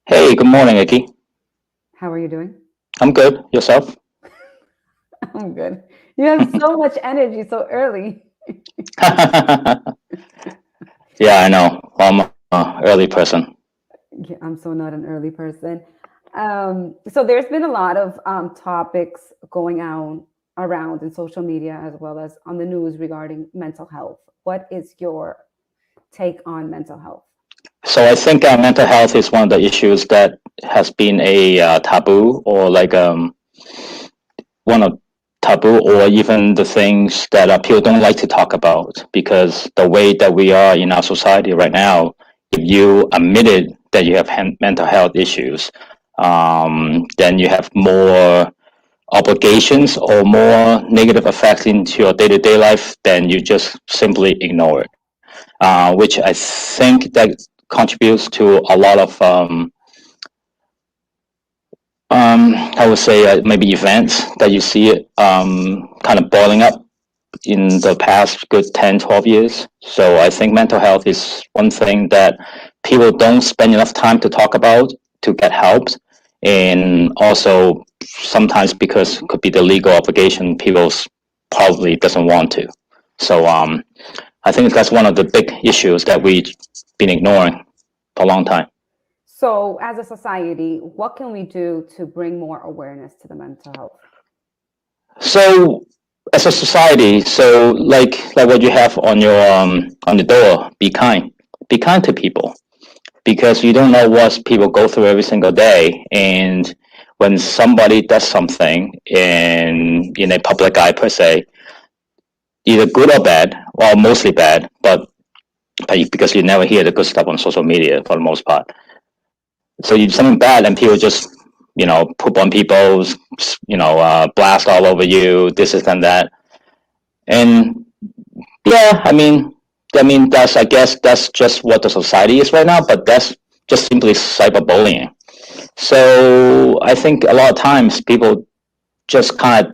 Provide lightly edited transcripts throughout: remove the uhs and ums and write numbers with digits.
Hey, good morning, Aki. How are you doing? I'm good. Yourself? I'm good. You have so much energy so early. Yeah, I know. I'm an early person. Yeah, I'm so not an early person. So there's been a lot of topics going on around in social media as well as on the news regarding mental health. What is your take on mental health? So I think mental health is one of the issues that has been a taboo, or like one of taboo, or even the things that people don't like to talk about, because the way that we are in our society right now, if you admitted that you have mental health issues, then you have more obligations or more negative effects into your day-to-day life, then you just simply ignore it, which I think that contributes to a lot of I would say maybe events that you see it kind of boiling up in the past good 10, 12 years. So I think mental health is one thing that people don't spend enough time to talk about to get help. And also sometimes because it could be the legal obligation, people probably doesn't want to. So I think that's one of the big issues that we've been ignoring for a long time. So, as a society, what can we do to bring more awareness to the mental health? So as a society, so like what you have on the door, be kind to people, because you don't know what people go through every single day. And when somebody does something in a public eye per se, either good or bad, well, mostly bad, but because you never hear the good stuff on social media for the most part. So you do something bad, and people just poop on people's, blast all over you, this and that, and yeah, I mean that's I guess that's just what the society is right now, but that's just simply cyberbullying. So I think a lot of times people just kind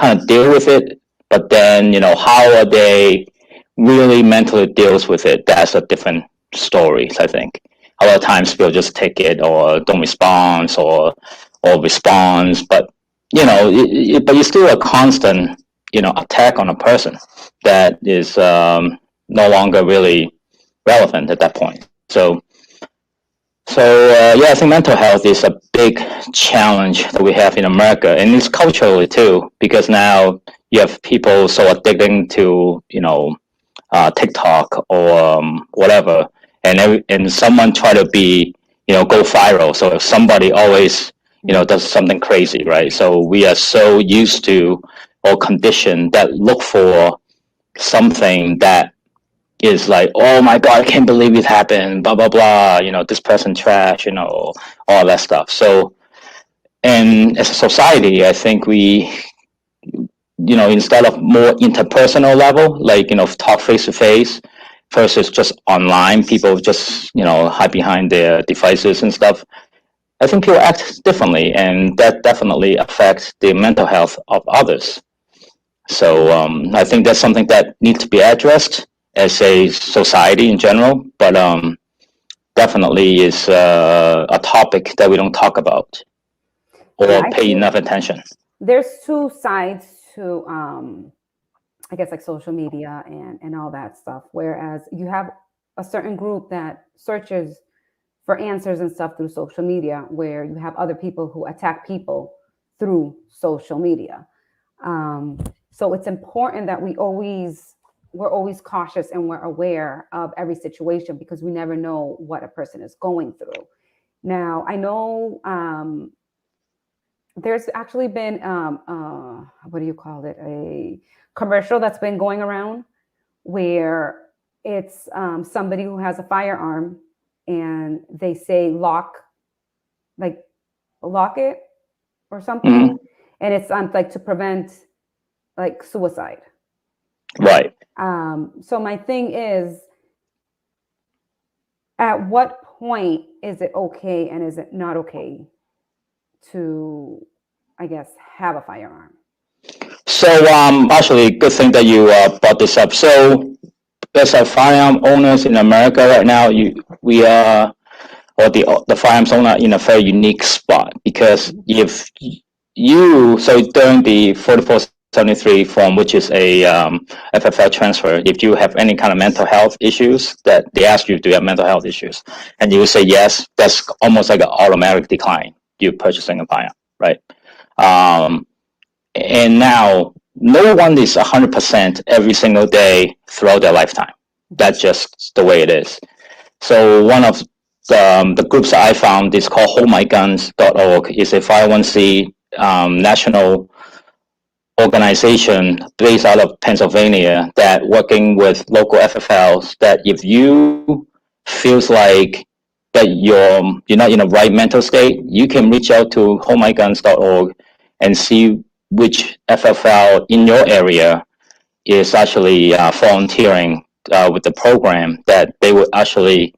of deal with it, but then how are they really mentally deals with it? That's a different story. I think a lot of times people just take it or don't respond, or responds, but but it's still a constant attack on a person that is no longer really relevant at that point. So yeah, I think mental health is a big challenge that we have in America, and it's culturally too, because now you have people so addicted to TikTok or whatever, and someone try to be go viral. So if somebody always does something crazy, right? So we are so used to or conditioned that look for something that is like, oh my god, I can't believe it happened, blah blah blah, this person trash, all that stuff. So, and as a society, I think we, instead of more interpersonal level, like talk face to face versus just online, people just hide behind their devices and stuff. I think people act differently, and that definitely affects the mental health of others. So I think that's something that needs to be addressed as a society in general, but definitely is a topic that we don't talk about Yeah, or I pay think enough attention. there's two sides to I guess like social media and all that stuff. Whereas you have a certain group that searches for answers and stuff through social media, where you have other people who attack people through social media. Um, so it's important that we're always cautious and we're aware of every situation because we never know what a person is going through. Now I know there's actually been what do you call it, a commercial that's been going around where it's somebody who has a firearm and they say like lock it or something, Hmm. and it's like to prevent like suicide. Right. So my thing is, at what point is it okay and is it not okay to, I guess, have a firearm? So actually, good thing that you brought this up. So as a firearm owners in America right now, we are or the firearms owner in a very unique spot, because if so during the 4473 form, which is a FFL transfer, if you have any kind of mental health issues, that they ask you, do you have mental health issues? And you say yes, that's almost like an automatic decline, you purchasing a firearm, right? And now, no one is 100% every single day throughout their lifetime. That's just the way it is. So one of the groups that I found is called holdmyguns.org. It's a 501c national organization based out of Pennsylvania that working with local FFLs, that if you feels like that you're not in the right mental state, you can reach out to holdmyguns.org and see which FFL in your area is actually volunteering with the program, that they will actually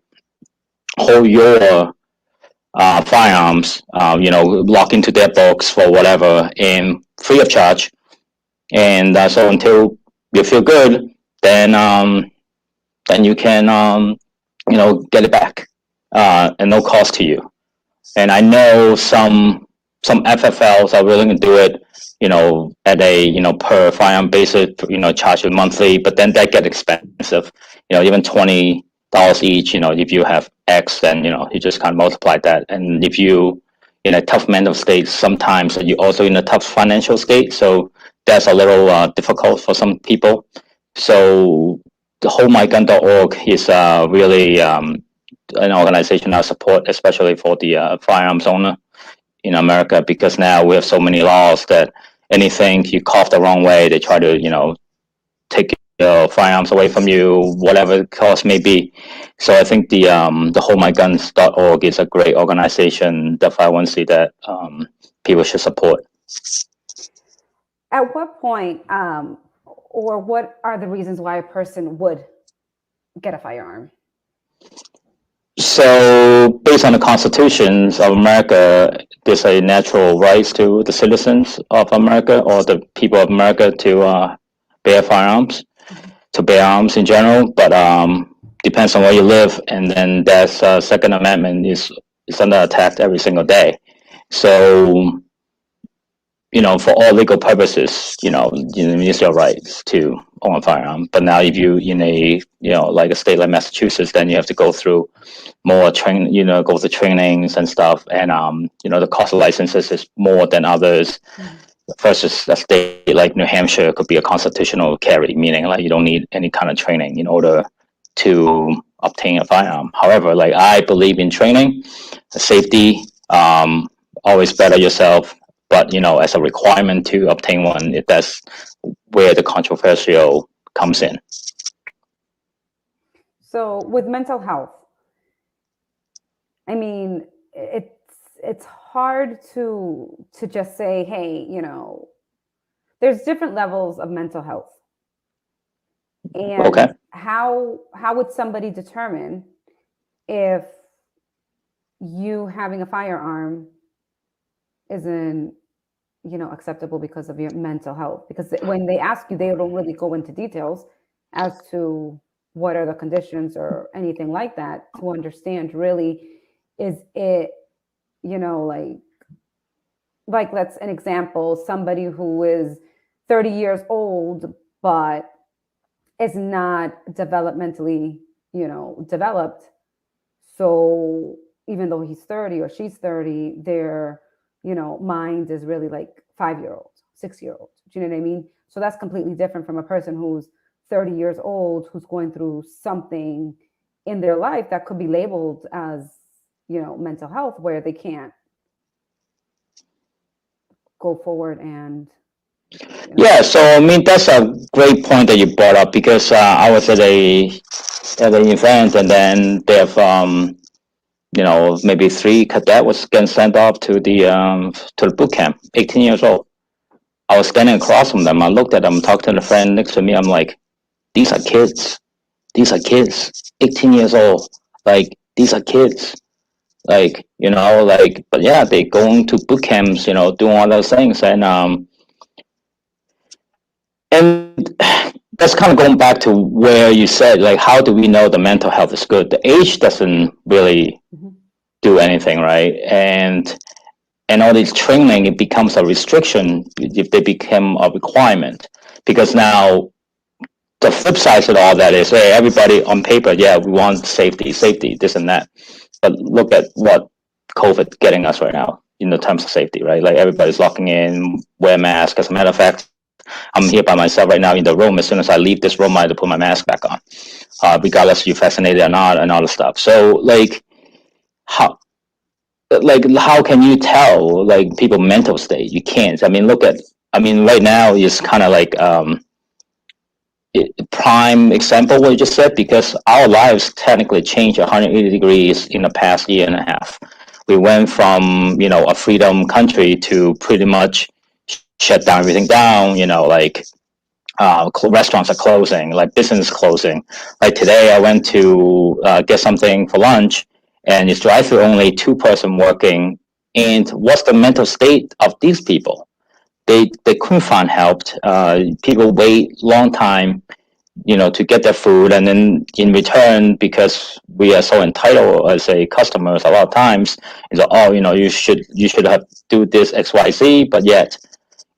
hold your firearms, lock into their books for whatever, and free of charge. And so until you feel good, then you can get it back at no cost to you. And I know some FFLs are willing to do it, at a per firearm basis, charge you monthly, but then that get expensive. Even $20 each. If you have X, then you just kind of multiply that. And if you in a tough mental state, sometimes you also in a tough financial state, so that's a little difficult for some people. So the holdmygun.org is really an organization I support, especially for the firearms owner in America, because now we have so many laws that anything you cough the wrong way, they try to take your firearms away from you, whatever the cost may be. So I think the holdmyguns.org is a great organization, the 501c, that people should support. At what point, or what are the reasons why a person would get a firearm? So based on the constitutions of America, there's a natural rights to the citizens of America, or the people of America, to bear firearms, to bear arms in general. But depends on where you live, and then that's Second Amendment is under attack every single day. So for all legal purposes, it's your rights to own a firearm. But now, if you in a like a state like Massachusetts, then you have to go through more go through trainings and stuff, and the cost of licenses is more than others. Versus a state like New Hampshire could be a constitutional carry, meaning like you don't need any kind of training in order to obtain a firearm. However, like I believe in training, safety, always better yourself. But as a requirement to obtain one, that's where the controversial comes in. So with mental health, I mean, it's hard to just say, hey, there's different levels of mental health. And okay, how would somebody determine if you having a firearm isn't acceptable because of your mental health? Because when they ask you, they don't really go into details as to what are the conditions or anything like that, to understand really, is it like let's an example, somebody who is 30 years old but is not developmentally developed, so even though he's 30 or she's 30, their mind is really like 5-year-olds, 6-year-olds. Do you know what I mean? So that's completely different from a person who's 30 years old, who's going through something in their life that could be labeled as mental health, where they can't go forward and yeah. So I mean, that's a great point that you brought up, because I was at an event, and then they have maybe 3 cadets was getting sent off to the boot camp, 18 years old. I was standing across from them. I looked at them, talked to the friend next to me. I'm like, these are kids. These are kids. 18 years old. Like, these are kids. Like, but yeah, they going to boot camps, doing all those things. And that's kind of going back to where you said, like, how do we know the mental health is good? The age doesn't really do anything, right? And all this training, it becomes a restriction if they become a requirement, because now the flip side of all that is, hey, everybody on paper, yeah, we want safety, safety, this and that, but look at what COVID getting us right now in the terms of safety, right? Like everybody's locking in, wear masks. As a matter of fact, I'm here by myself right now in the room. As soon as I leave this room, I have to put my mask back on, regardless if you're vaccinated or not, and all the stuff. So how how can you tell like people mental state? You can't. I mean, right now is kind of like prime example what you just said, because our lives technically changed 180 degrees in the past year and a half. We went from a freedom country to pretty much shut down everything down. Like restaurants are closing, like business closing. Like today, I went to get something for lunch, and it's drive-through only two-person working. And what's the mental state of these people? They couldn't find help. People wait long time, to get their food, and then in return, because we are so entitled as a customers, a lot of times is like, oh, you should have do this XYZ, but yet.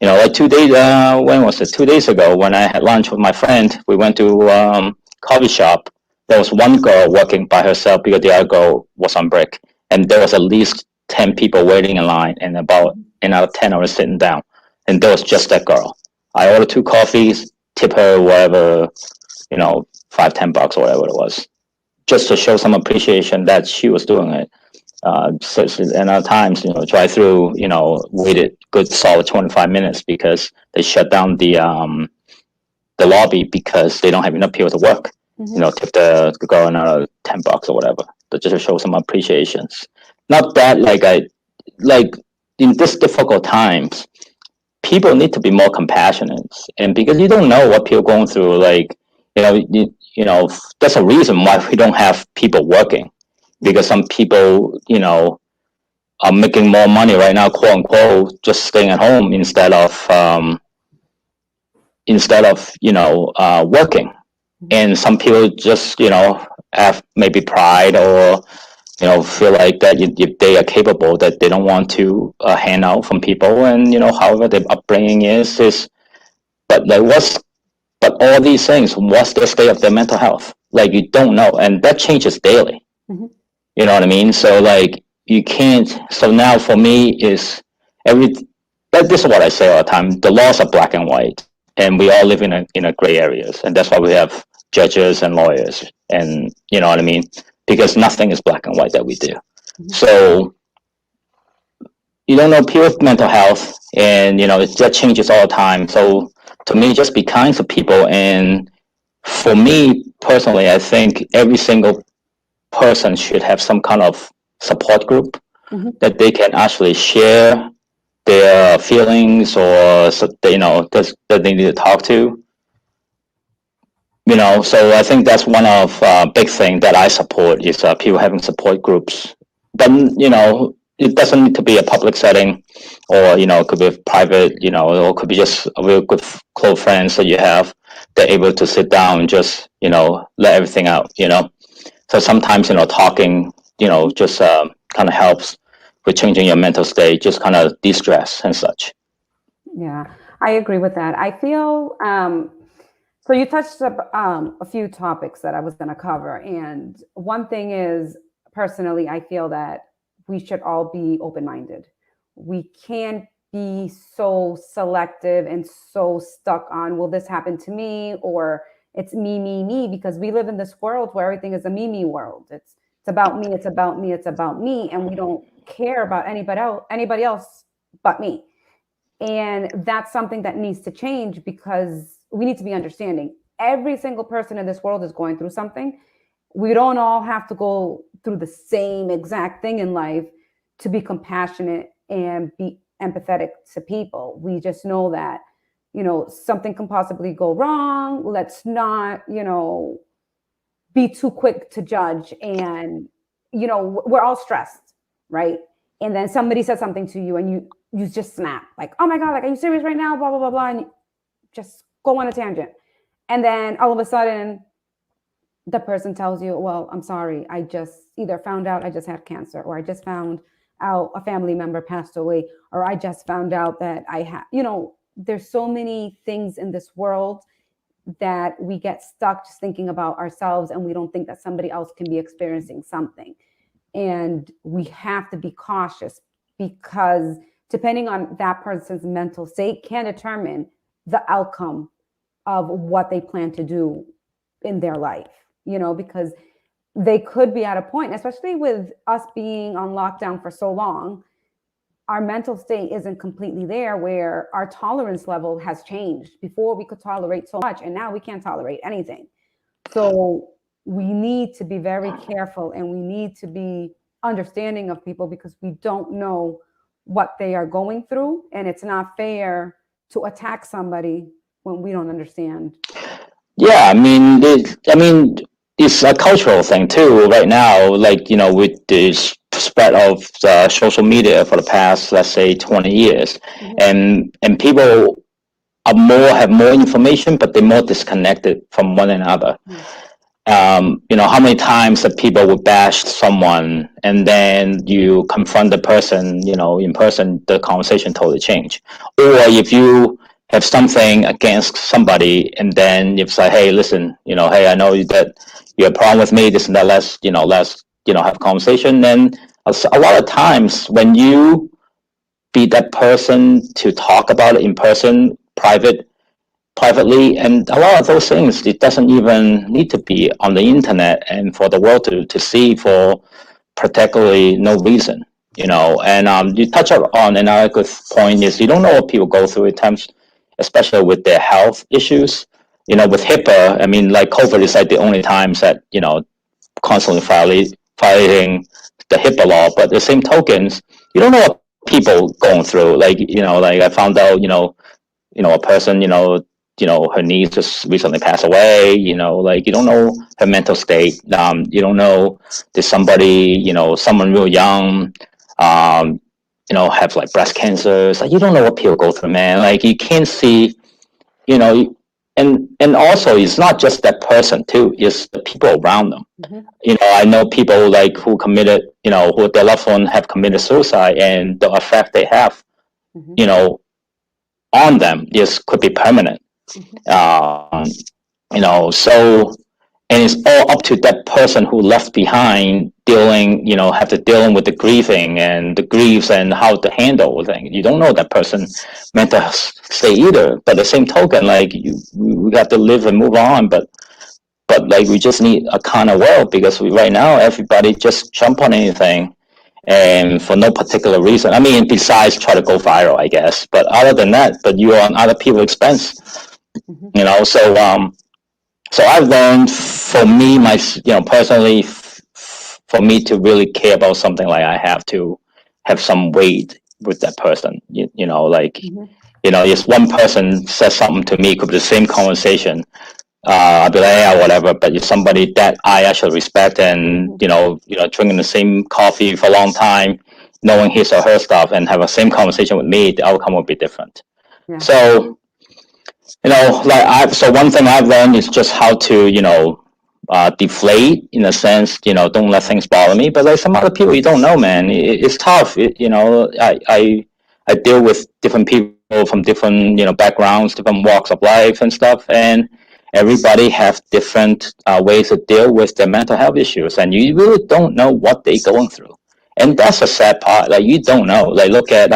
Like 2 days, when was it? 2 days ago, when I had lunch with my friend, we went to coffee shop. There was one girl working by herself because the other girl was on break, and there was at least 10 people waiting in line, and about another 10 hours sitting down, and there was just that girl. I ordered 2 coffees, tip her whatever, $5-10 or whatever it was, just to show some appreciation that she was doing it. And other times, drive through, waited good solid 25 minutes because they shut down the lobby because they don't have enough people to work. Tip the girl another $10 or whatever, to just show some appreciations. Not that like in this difficult times, people need to be more compassionate, and because you don't know what people are going through, that's a reason why we don't have people working, because some people, are making more money right now, quote unquote, just staying at home instead of working. And some people just have maybe pride, or feel like that if they are capable, that they don't want to hand out from people, and however their upbringing is. But but all these things, what's the state of their mental health? Like, you don't know, and that changes daily. You know what I mean? So you can't. So now for me is this is what I say all the time. The laws are black and white, and we all live in a gray areas, and that's why we have judges and lawyers, and you know what I mean? Because nothing is black and white that we do. So you don't know people's mental health, and that changes all the time. So to me, just be kind to people. And for me personally, I think every single person should have some kind of support group that they can actually share their feelings, or that they need to talk to. So I think that's one of big thing that I support is people having support groups. But it doesn't need to be a public setting, or it could be private, or it could be just a real good close friends that you have. They're able to sit down and just let everything out. So sometimes talking just kind of helps with changing your mental state, just kind of de-stress and such. Yeah, I agree with that. I feel so you touched up a few topics that I was going to cover. And one thing is, personally, I feel that we should all be open-minded. We can't be so selective and so stuck on, will this happen to me? Or it's me, because we live in this world where everything is a me world. It's about me, it's about me, it's about me. And we don't care about anybody else but me. And that's something that needs to change, because we need to be understanding. Every single person in this world is going through something. We don't all have to go through the same exact thing in life to be compassionate and be empathetic to people. We just know that, something can possibly go wrong. Let's not, be too quick to judge. And, we're all stressed, right? And then somebody says something to you and you just snap, like, oh my God, like, are you serious right now? Blah, blah, blah, blah. And you just go on a tangent. And then all of a sudden the person tells you, well, I'm sorry, I just either found out I just had cancer, or I just found out a family member passed away, or I just found out that I have, there's so many things in this world that we get stuck just thinking about ourselves, and we don't think that somebody else can be experiencing something. And we have to be cautious, because depending on that person's mental state can determine the outcome of what they plan to do in their life, because they could be at a point, especially with us being on lockdown for so long, our mental state isn't completely there, where our tolerance level has changed. Before we could tolerate so much, and now we can't tolerate anything. So we need to be very careful, and we need to be understanding of people, because we don't know what they are going through, and it's not fair to attack somebody when we don't understand. Yeah, it's a cultural thing too. Right now, like with this spread of social media for the past, let's say, 20 years, Mhm. and people have more information, but they're more disconnected from one another. Yes. How many times that people would bash someone, and then you confront the person, in person, the conversation totally change. Or if you have something against somebody, and then it's like, hey, listen, hey, I know that you have a problem with me, this and that. Let's have a conversation. Then a lot of times when you be that person to talk about it in person, privately, and a lot of those things, it doesn't even need to be on the internet and for the world to see for particularly no reason. And you touch on another good point is you don't know what people go through at times, especially with their health issues. With HIPAA, like COVID is like the only times that constantly fighting the HIPAA law, but the same tokens, you don't know what people going through. Like I found out, a person, her niece just recently passed away. Like you don't know her mental state. You don't know there's somebody, someone real young, have like breast cancer. It's like you don't know what people go through, man. Like you can't see, you know, and also it's not just that person too. It's the people around them. Mm-hmm. I know people like who committed, who their loved one have committed suicide, and the effect they have, Mm-hmm. On them is could be permanent. Mm-hmm. So, and it's all up to that person who left behind dealing, have to dealing with the grieving and the griefs and how to handle things. You don't know that person mental state either. But the same token, like we have to live and move on. But like we just need a kind of world, because right now everybody just jump on anything and for no particular reason. Besides try to go viral, I guess. But other than that, but you're on other people's expense. Mm-hmm. So I've learned, for me, personally, for me to really care about something, like I have to have some weight with that person. Like, Mm-hmm. if one person says something to me, could be the same conversation. I'll be like, yeah, whatever. But if somebody that I actually respect, and drinking the same coffee for a long time, knowing his or her stuff, and have the same conversation with me, the outcome will be different. Yeah. So so one thing I've learned is just how to deflate, in a sense. Don't let things bother me. But like some other people, you don't know, man. It's tough. I deal with different people from different backgrounds, different walks of life and stuff, and everybody have different ways to deal with their mental health issues, and you really don't know what they're going through. And that's a sad part. Like you don't know. Like look at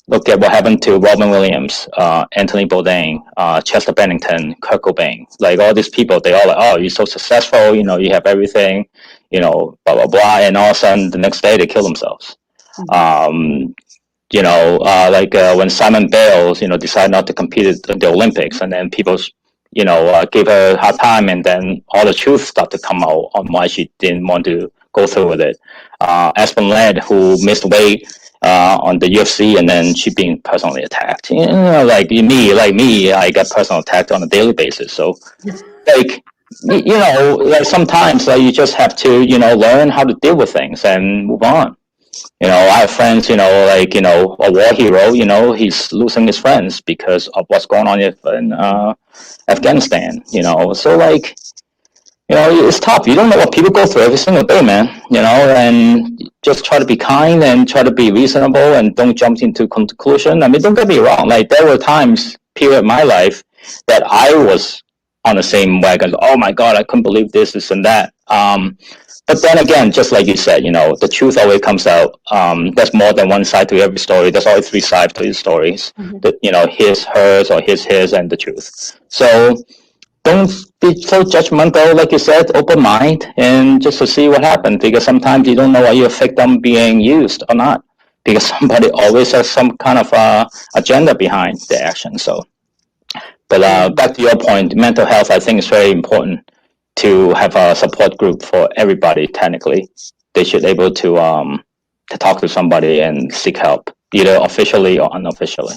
what happened to Robin Williams, Anthony Bourdain, Chester Bennington, Kurt Cobain. Like all these people, they all like, oh, you're so successful, you have everything, blah blah blah, and all of a sudden the next day they kill themselves. Mm-hmm. When Simon Bales, decided not to compete at the Olympics, and then people, gave her a hard time, and then all the truth started to come out on why she didn't want to go through with it. Aspen Ladd, who missed weight on the UFC, and then she being personally attacked. Like me, I get personal attacked on a daily basis. So, like, like sometimes you just have to, learn how to deal with things and move on. I have friends, a war hero, he's losing his friends because of what's going on in Afghanistan, So like, it's tough. You don't know what people go through every single day, man. And just try to be kind and try to be reasonable and don't jump into conclusion. I mean, don't get me wrong. Like there were times, period in my life, that I was on the same wagon. Oh my God, I couldn't believe this and that. But then again, just like you said, the truth always comes out. There's more than one side to every story. There's always three sides to these stories. That his, hers, or his, and the truth. So don't be so judgmental, like you said. Open mind, and just to see what happens. Because sometimes you don't know are you a victim being used or not. Because somebody always has some kind of agenda behind the action. So, but back to your point, mental health, I think is very important to have a support group for everybody. Technically, they should be able to talk to somebody and seek help, either officially or unofficially.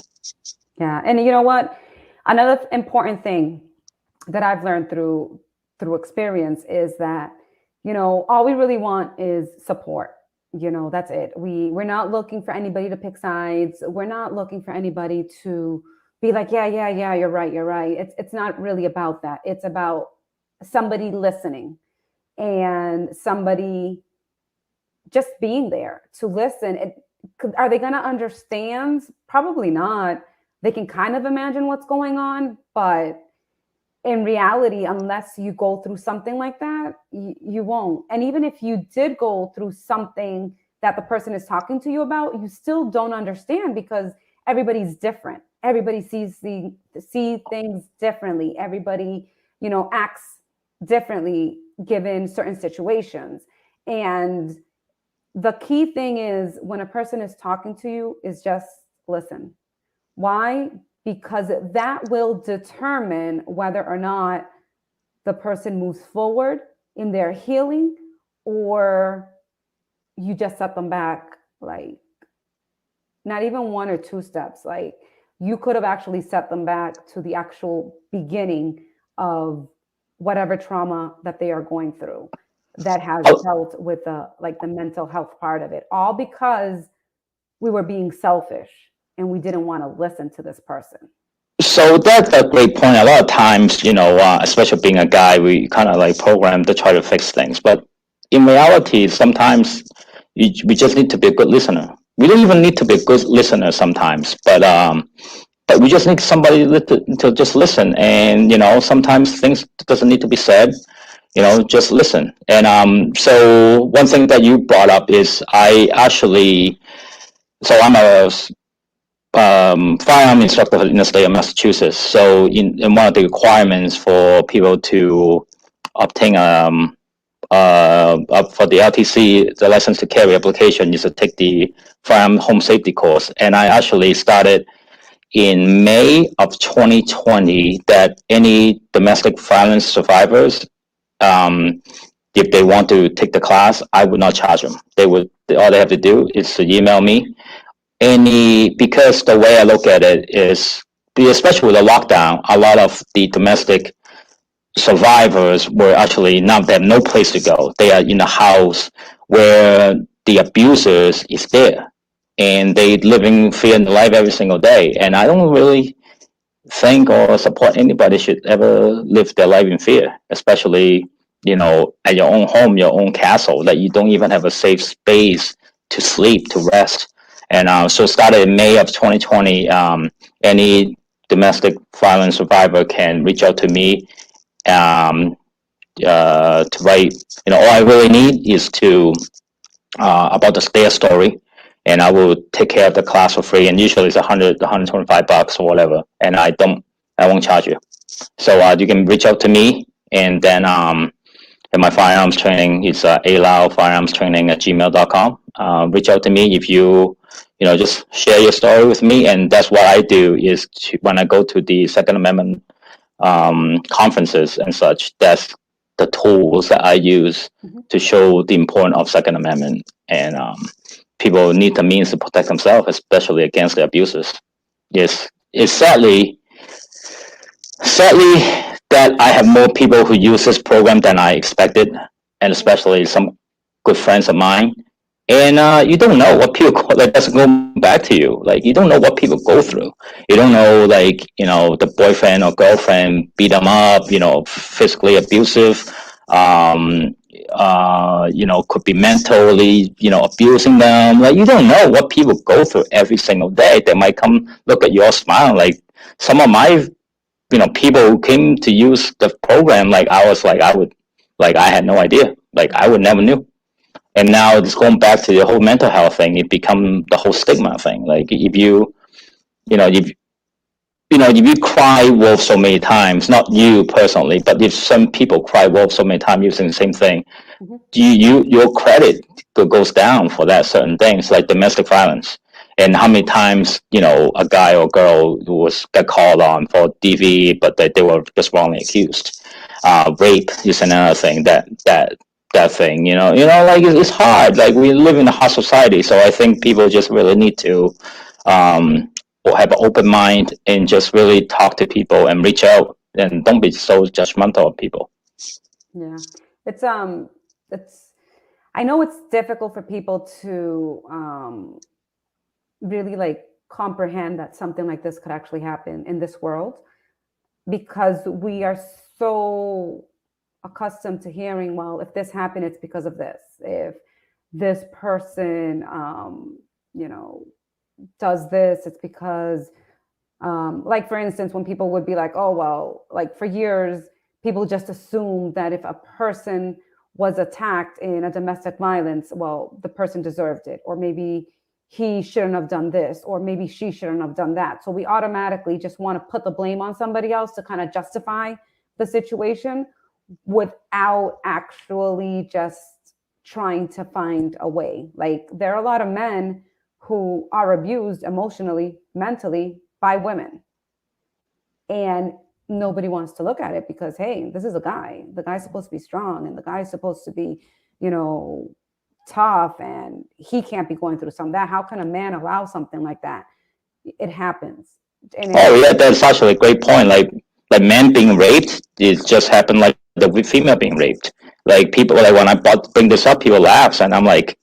Yeah, and you know what? Another important thing that I've learned through experience is that all we really want is support. That's it. We're not looking for anybody to pick sides. We're not looking for anybody to be like, yeah, you're right. It's not really about that. It's about somebody listening and somebody just being there to listen. Are they going to understand? Probably not. They can kind of imagine what's going on, but in reality, unless you go through something like that, you won't. And even if you did go through something that the person is talking to you about, you still don't understand because everybody's different. Everybody sees things differently. Everybody, acts differently given certain situations. And the key thing is when a person is talking to you is just listen. Why? Because that will determine whether or not the person moves forward in their healing or you just set them back, like not even one or two steps. Like you could have actually set them back to the actual beginning of whatever trauma that they are going through that has dealt with the mental health part of it, all because we were being selfish and we didn't want to listen to this person. So that's a great point. A lot of times, especially being a guy, we kind of like programmed to try to fix things. But in reality, sometimes we just need to be a good listener. We don't even need to be a good listener sometimes, but we just need somebody to just listen. And sometimes things doesn't need to be said. Just listen. And so one thing that you brought up is I'm a firearm instructor in the state of Massachusetts. So in one of the requirements for people to obtain for the LTC, the license to carry application, is to take the firearm home safety course. And I actually started in May of 2020 that any domestic violence survivors, if they want to take the class, I would not charge them. All they have to do is to email me. Because the way I look at it is, especially with the lockdown, a lot of the domestic survivors were actually not, they have no place to go. They are in a house where the abusers is there, and they living fear in life every single day. And I don't really think or support anybody should ever live their life in fear, especially at your own home, your own castle, that you don't even have a safe space to sleep, to rest. And so started in May of 2020. Any domestic violence survivor can reach out to me to write. All I really need is about their story, and I will take care of the class for free. And usually it's $125 or whatever, and I won't charge you. So you can reach out to me, and then and my firearms training is Lau firearmstraining@gmail.com. Reach out to me if you just share your story with me, and that's what I do. Is when I go to the Second Amendment conferences and such, that's the tools that I use to show the importance of Second Amendment, and people need the means to protect themselves, especially against the abusers. It's sadly that I have more people who use this program than I expected, and especially some good friends of mine. And you don't know what people doesn't go back to you. Like, you don't know what people go through. You don't know, the boyfriend or girlfriend beat them up, physically abusive. um, could be mentally, abusing them. Like, you don't know what people go through every single day. They might come look at your smile. Like, some of my, people who came to use the program, like, I had no idea. Like, I would never knew. And now it's going back to the whole mental health thing. It become the whole stigma thing. Like, if you know, if if you cry wolf so many times, not you personally, but if some people cry wolf so many times using the same thing, Mhm. your credit goes down for that certain things like domestic violence. And how many times, a guy or girl who was got called on for DV, but they were just wrongly accused. Rape is another thing that thing, like it's hard. Like, we live in a hot society, so I think people just really need to um, or have an open mind and just really talk to people and reach out and don't be so judgmental of people. Yeah, it's it's. I know it's difficult for people to really like comprehend that something like this could actually happen in this world, because we are so accustomed to hearing, well, if this happened, it's because of this. If this person, you know, does this, it's because, like, for instance, when people would be like, oh, well, like for years, people just assumed that if a person was attacked in a domestic violence, well, the person deserved it, or maybe he shouldn't have done this, or maybe she shouldn't have done that. So we automatically just want to put the blame on somebody else to kind of justify the situation without actually just trying to find a way. Like, there are a lot of men who are abused emotionally, mentally by women. And nobody wants to look at it because, hey, this is a guy. The guy's supposed to be strong and the guy's supposed to be, you know, tough, and he can't be going through some of that. How can a man allow something like that? It happens. And it Oh happens. yeah, that's actually a great point. Like men being raped, it just happened like the female being raped. Like, people, like, when I bring this up, people laugh, and I'm like,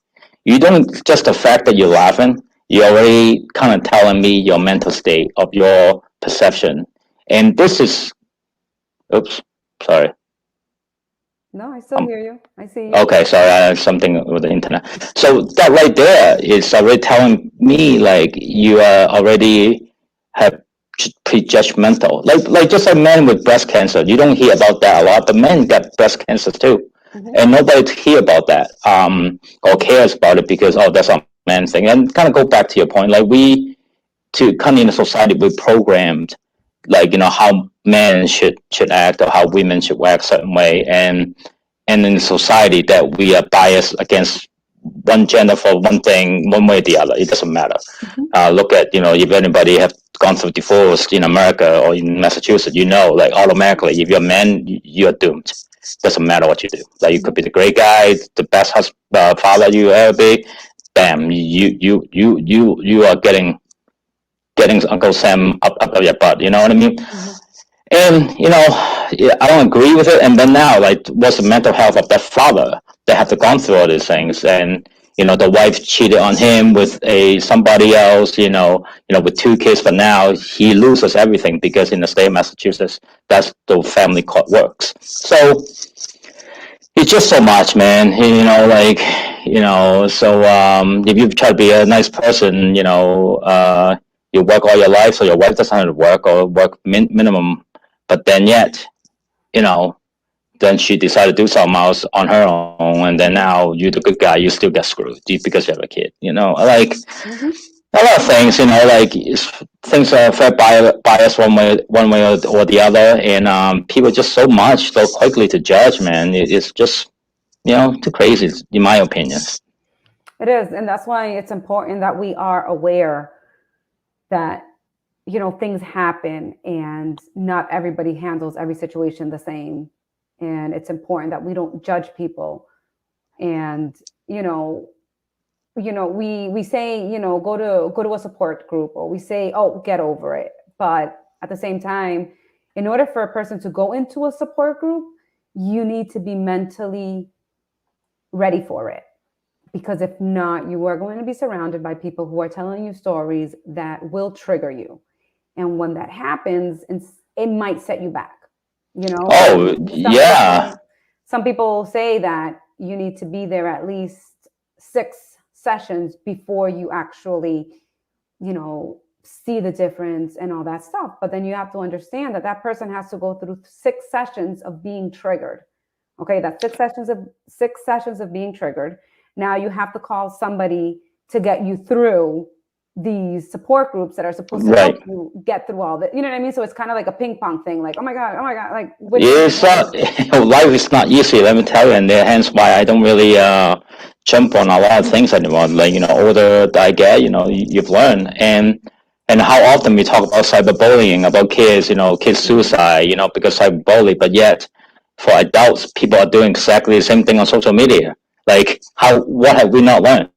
you don't, just the fact that you're laughing, you're already kind of telling me your mental state of your perception. And this is, oops, sorry. No, I still Um, hear you. I see you. okay, sorry, I have something with the internet. So that right there is already telling me, like, you are already have prejudgmental. Like just like men with breast cancer, you don't hear about that a lot, but men got breast cancer too, Mm-hmm. and nobody hear about that or cares about it because, oh, that's a man thing. And kind of go back to your point, like, we to come in a society, we programmed, like, how men should act or how women should act a certain way, and in society that we are biased against one gender for one thing, one way or the other. It doesn't matter. Mm-hmm. Look at, if anybody have gone through divorce in America or in Massachusetts, like, automatically, if you're a man, you're doomed. Doesn't matter what you do. Like, you could be the great guy, the best father you ever be. Bam, you are getting Uncle Sam up your butt. You know what I mean? Mm-hmm. And, yeah, I don't agree with it. And then now, like, what's the mental health of that father that have to gone through all these things? And, the wife cheated on him with somebody else, with two kids, but now he loses everything because in the state of Massachusetts, that's the family court works. So it's just so much, man. Like, so if you try to be a nice person, you work all your life, so your wife doesn't have to work or work minimum, but then yet, you know, then she decided to do something else on her own, and then now you're the good guy, you still get screwed because you have a kid. Like, Mm-hmm. a lot of things, like, things are fed bias one way or the other, and people just so quickly to judge, man. It's just, too crazy, in my opinion. It is. And that's why it's important that we are aware that, things happen and not everybody handles every situation the same. And it's important that we don't judge people. And, we say, go to a support group, or we say, oh, get over it. But at the same time, in order for a person to go into a support group, you need to be mentally ready for it, because if not, you are going to be surrounded by people who are telling you stories that will trigger you. And when that happens, it might set you back. Oh Some of the yeah. some people say that you need to be there at least 6 sessions before you actually, see the difference and all that stuff. But then you have to understand that that person has to go through 6 sessions of being triggered. Okay, that's 6 sessions of being triggered. Now you have to call somebody to get you through these support groups that are supposed to help you get through all that. You know what I mean? So it's kind of like a ping pong thing. Like, oh my god, like it's life is not easy. Let me tell you, and hence why I don't really jump on a lot of things anymore. Like older I get, you've learned and how often we talk about cyberbullying, about kids, kids suicide, because cyberbully, but yet for adults, people are doing exactly the same thing on social media. Like, what have we not learned?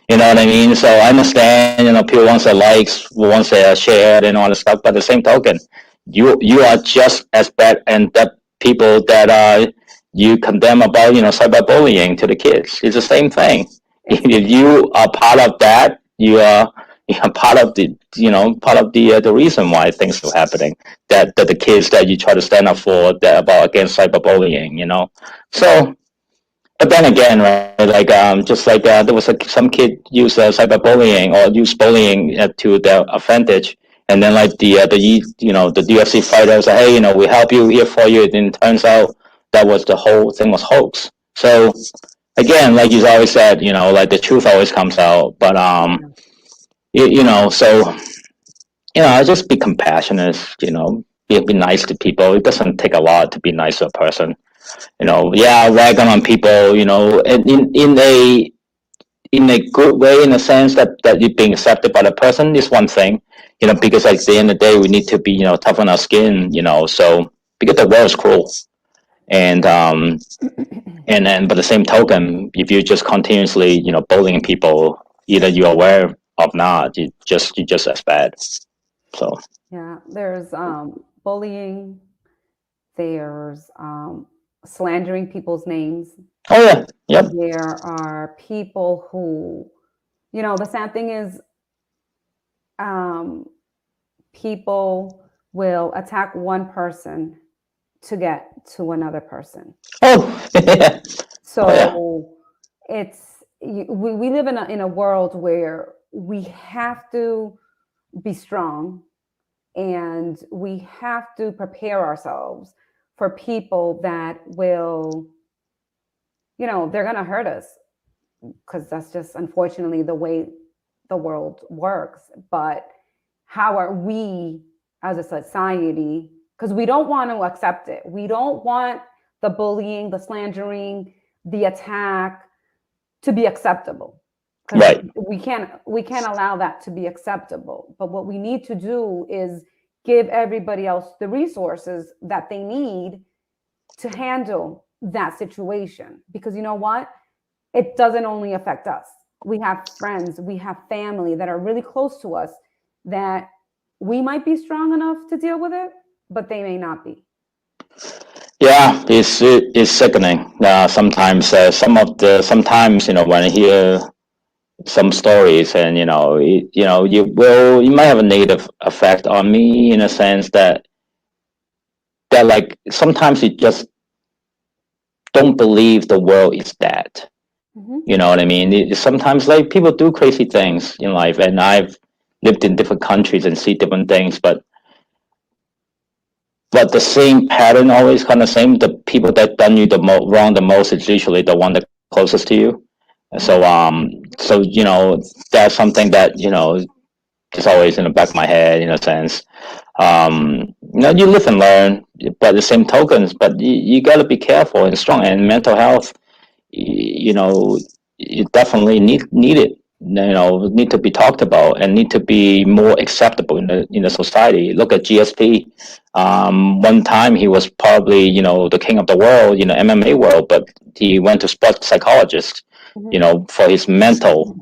You know what I mean? So I understand, people want their likes, want their share and all this stuff, but at the same token, you are just as bad and that people that you condemn about, cyberbullying to the kids. It's the same thing. If you are part of that, you're part of the reason why things are happening. That the kids that you try to stand up for that about against cyberbullying. So, but then again, right? Like just like there was some kid use cyberbullying or use bullying to their advantage, and then like the UFC fighter said, hey, we help you here for you, and it turns out that was the whole thing was hoax. So again, like you always said, like the truth always comes out, but so just be compassionate, be nice to people. It doesn't take a lot to be nice to a person. Ragging on people, and in a good way, in a sense that you're being accepted by the person is one thing, because like at the end of the day, we need to be, tough on our skin, so because the world is cruel. And then, but the same token, if you just continuously, bullying people, either you're aware of not, you're just as bad. So yeah, there's bullying, there's slandering people's names. Oh yeah, yep. There are people who, the sad thing is, people will attack one person to get to another person. Oh, yeah. So we live in a world where we have to be strong and we have to prepare ourselves for people that will, they're going to hurt us, because that's just unfortunately the way the world works. But how are we as a society, because we don't want to accept it. We don't want the bullying, the slandering, the attack to be acceptable. Right. We can't allow that to be acceptable. But what we need to do is give everybody else the resources that they need to handle that situation. Because you know what? It doesn't only affect us. We have friends, we have family that are really close to us that we might be strong enough to deal with it, but they may not be. Yeah, it's sickening. Sometimes when I hear some stories, and you might have a negative effect on me in a sense that like sometimes you just don't believe the world is that. Mm-hmm. You know what I mean? Sometimes like people do crazy things in life, and I've lived in different countries and see different things, but the same pattern always kind of same. The people that done you the wrong the most is usually the one that closest to you. So that's something that is always in the back of my head in a sense. You live and learn, but the same tokens, but you got to be careful and strong. And mental health, you definitely need it. Need to be talked about and need to be more acceptable in the society. Look at GSP. One time he was probably the king of the world, MMA world, but he went to sports psychologist, for his mental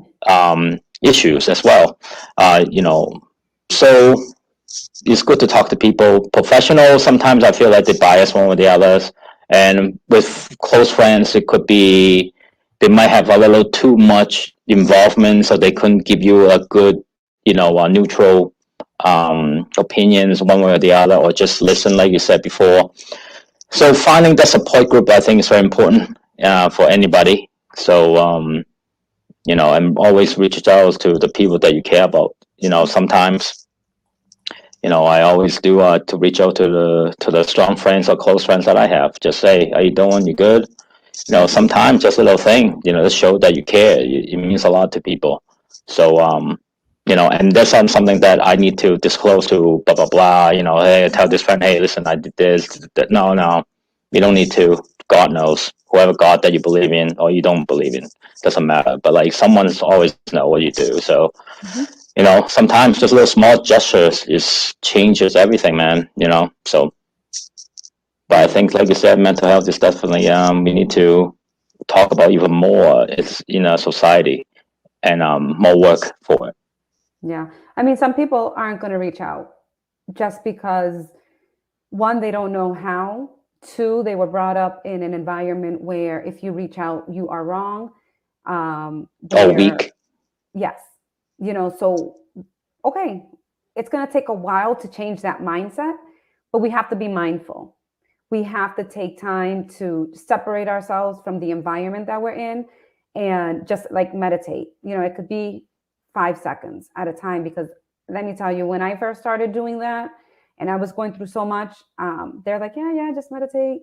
issues as well. So it's good to talk to people. Professionals, sometimes I feel like they bias one or the others, and with close friends, it could be they might have a little too much involvement, so they couldn't give you a good, neutral opinions one way or the other, or just listen, like you said before. So finding that support group, I think, is very important for anybody. So and always reach out to the people that you care about. Sometimes I always do to reach out to the strong friends or close friends that I have. Just say, "How you doing? You good?" Sometimes just a little thing, to show that you care. It means a lot to people. So and that's something that I need to disclose to blah blah blah. Hey, tell this friend, hey, listen, I did this. That. No, no, you don't need to. God knows. Whoever God that you believe in or you don't believe in doesn't matter. But like someone's always know what you do. So sometimes just little small gestures is changes everything, man. So. But I think, like you said, mental health is definitely we need to talk about even more. It's in our society and more work for it. Yeah. I mean, some people aren't going to reach out just because, one, they don't know how. Two, they were brought up in an environment where if you reach out, you are wrong. Weak. Yes. So, okay, it's going to take a while to change that mindset, but we have to be mindful. We have to take time to separate ourselves from the environment that we're in and just like meditate. It could be 5 seconds at a time, because let me tell you, when I first started doing that and I was going through so much, they're like, yeah, just meditate.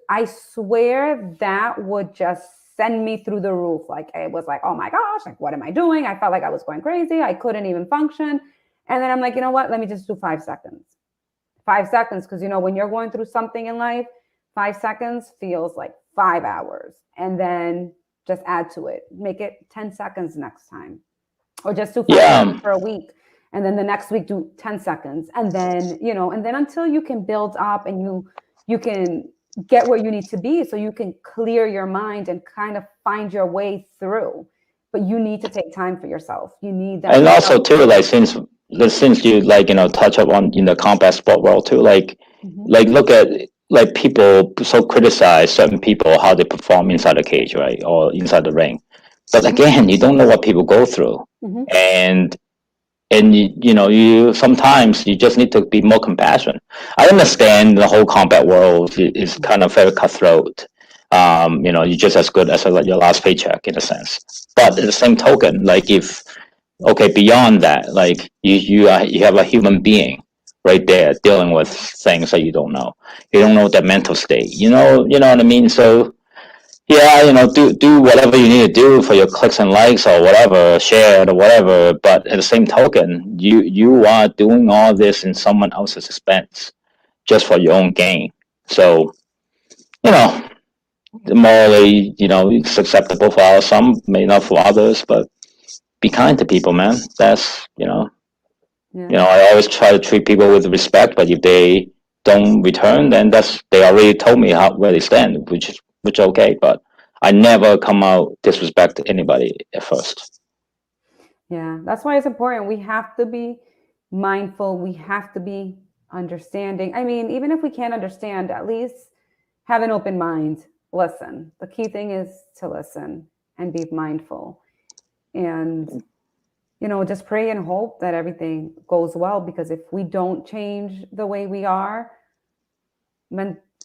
I swear that would just send me through the roof. Like, it was like, oh my gosh, like, what am I doing? I felt like I was going crazy. I couldn't even function. And then I'm like, you know what? Let me just do 5 seconds. 5 seconds, because when you're going through something in life, 5 seconds feels like 5 hours. And then just add to it. Make it 10 seconds next time. Or just do 5 seconds for a week. And then the next week do 10 seconds. And then, and then until you can build up and you can get where you need to be, so you can clear your mind and kind of find your way through. But you need to take time for yourself. You need that. And also too, like since you touch up on in the combat sport world too, like look at like people so criticize certain people how they perform inside the cage, right, or inside the ring. But again, you don't know what people go through, and you sometimes you just need to be more compassionate. I understand the whole combat world is kind of very cutthroat. You're just as good as your last paycheck in a sense. But at the same token, like if beyond that, like you have a human being right there dealing with things that you don't know. You don't know their mental state. You know what I mean. So yeah, do whatever you need to do for your clicks and likes or whatever, share it or whatever. But at the same token, you are doing all this in someone else's expense, just for your own gain. So, morally, it's acceptable for some, may not for others, but be kind to people, man. That's I always try to treat people with respect, but if they don't return, then they already told me where they stand, which okay, but I never come out disrespect anybody at first. Yeah, that's why it's important. We have to be mindful. We have to be understanding. I mean, even if we can't understand, at least have an open mind. Listen. The key thing is to listen and be mindful. And, just pray and hope that everything goes well, because if we don't change the way we are,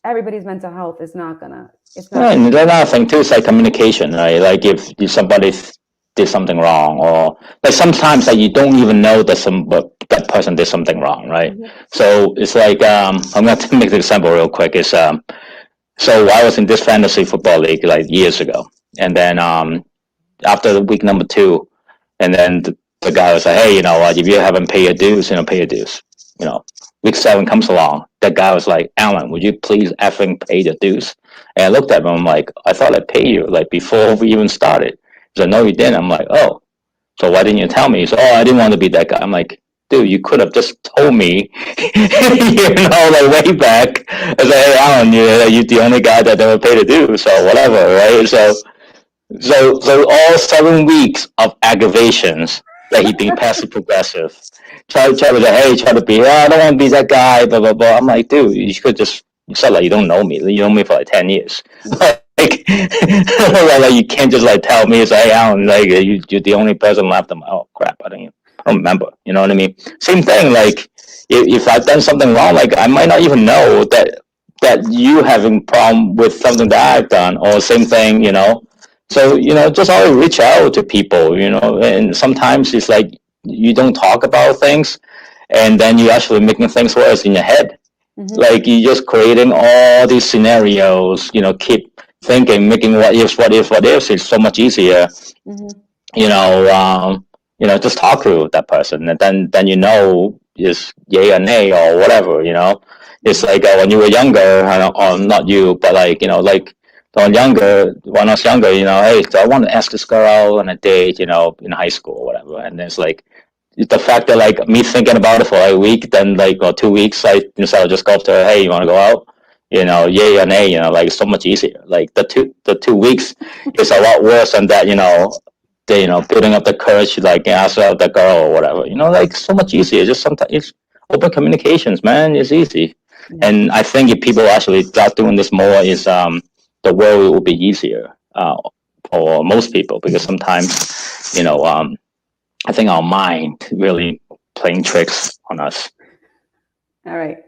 everybody's mental health is not gonna. And another thing too is like communication, right? Like if somebody did something wrong, or like sometimes like you don't even know that that person did something wrong, right? So it's like I'm going to make the example real quick. Is so I was in this fantasy football league like years ago, and then after week number 2, and then the guy was like, hey, if you haven't paid your dues, pay your dues. Week 7 comes along. That guy was like, Alan, would you please effing pay the dues? And I looked at him. I'm like, I thought I'd pay you like before we even started. He's like, no, you didn't. I'm like, oh, so why didn't you tell me? He's like, oh, I didn't want to be that guy. I'm like, dude, you could have just told me, like way back. I was like, hey, Alan, you're the only guy that never paid the dues, so whatever, right? So all 7 weeks of aggravations that he being passive progressive. Try to try to be, I don't want to be that guy, blah blah blah. I'm like, dude, you could just said like you don't know me. You know me for like 10 years. Like, like you can't just like tell me, say, hey, Alan, like you're the only person left. I'm like, oh crap, I don't remember. You know what I mean? Same thing. Like if I've done something wrong, like I might not even know that that you having problem with something that I've done, or same thing, So, just always reach out to people, and sometimes it's like you don't talk about things, and then you actually making things worse in your head. Like you just creating all these scenarios, keep thinking, making what ifs, what ifs, what ifs. It's so much easier, you know, just talk to that person, and then is yay or nay or whatever. It's like when you were younger, or not you, but like when I was younger, hey, so I want to ask this girl out on a date, in high school or whatever, and it's like the fact that like me thinking about it for a week, then like or 2 weeks, I instead of just go up to her, hey, you want to go out? Yay or nay, like it's so much easier. Like the 2 weeks is a lot worse than that, building up the courage to like ask out the girl or whatever. Like so much easier. Just sometimes it's open communications, man. It's easy. Yeah. And I think if people actually start doing this more, is the world will be easier for most people, because sometimes I think our mind really playing tricks on us. All right.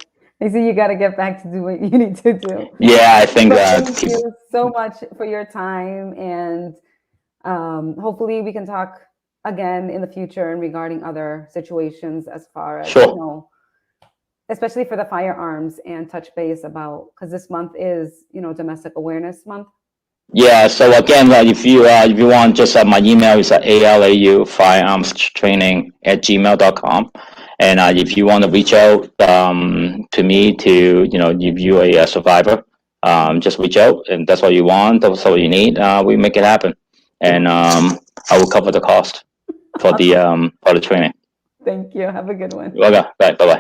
I see you got to get back to do what you need to do. Yeah, I think But thank you so much for your time, and hopefully we can talk again in the future and regarding other situations as far as, Sure. Especially for the firearms, and touch base about, because this month is, Domestic Awareness Month. Yeah, so again, if you want, just my email is ALAU firearmstraining@gmail.com. And if you want to reach out to me to, if you're a survivor, just reach out, and that's what you want, that's what you need. We make it happen, and I will cover the cost for the training. Thank you. Have a good one. Okay, bye bye.